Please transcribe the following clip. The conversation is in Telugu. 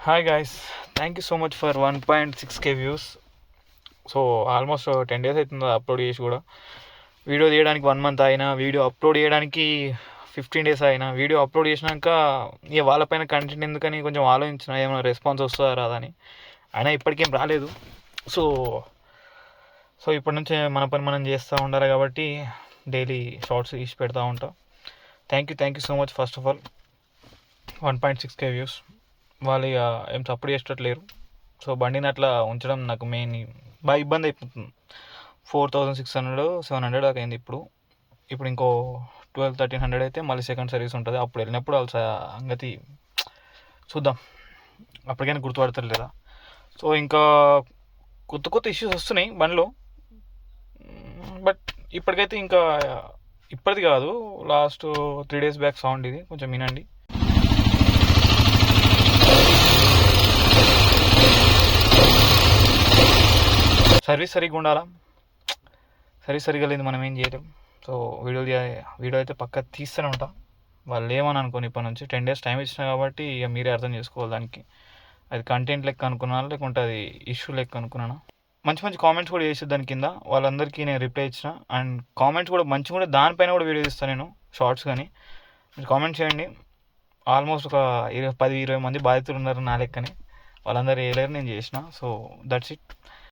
Hi guys, thank you so much for 1.6K views. So almost 10 days అవుతుంది అప్లోడ్ చేసి కూడా. వీడియో తీయడానికి 1 month అయినా, వీడియో అప్లోడ్ చేయడానికి 15 days అయినా. వీడియో అప్లోడ్ చేసినాక ఇక వాళ్ళపైన కంటెంట్ ఎందుకని కొంచెం ఆలోచించిన, ఏమైనా రెస్పాన్స్ వస్తుందా రాదని. అయినా ఇప్పటికేం రాలేదు. సో సో ఇప్పటి నుంచి మన పని మనం చేస్తూ ఉండాలి కాబట్టి డైలీ షార్ట్స్ తీసి పెడతా ఉంటాం. Thank you so much first of all. 1.6K views. వాళ్ళు ఇక ఏం సపోర్ట్ చేసేటట్లేరు. సో బండిని అట్లా ఉంచడం నాకు మెయిన్ బాగా ఇబ్బంది అయిపోతుంది. 4600-700 దాకా అయింది. ఇప్పుడు ఇంకో 1200-1300 అయితే మళ్ళీ సెకండ్ సర్వీస్ ఉంటుంది. అప్పుడు వెళ్ళినప్పుడు వాళ్ళ సంగతి చూద్దాం. అప్పటికైనా గుర్తుపడతారు లేదా. సో ఇంకా కొత్త ఇష్యూస్ వస్తున్నాయి బండిలో. బట్ ఇప్పటికైతే ఇంకా ఇప్పటిది కాదు, లాస్ట్ 3 days బ్యాక్ సౌండ్ ఇది కొంచెం వినండి. సర్వీస్ సరిగ్గా ఉండాలా. సర్వీస్ సరిగ్గా లేదు, మనం ఏం చేయలేం. సో వీడియో అయితే పక్కా తీస్తూనే ఉంటాం. వాళ్ళు ఏమని అనుకోని ఇప్పటి నుంచి 10 days టైం ఇచ్చినా కాబట్టి ఇక మీరే అర్థం చేసుకోవాలి. దానికి అది కంటెంట్ లెక్క అనుకున్నాను, లేకుంటే అది ఇష్యూ లెక్క అనుకున్నాను. మంచి కామెంట్స్ కూడా చేసి దాని కింద వాళ్ళందరికీ నేను రిప్లై ఇచ్చిన. అండ్ కామెంట్స్ కూడా మంచిగా కూడా దానిపైన కూడా వీడియో ఇస్తాను నేను, షార్ట్స్ కానీ. మీరు కామెంట్ చేయండి. ఆల్మోస్ట్ ఒక 10-20 మంది బాధితులు ఉన్నారు నా లెక్కని. వాళ్ళందరూ వేయలేరు, నేను చేసిన. So that's it.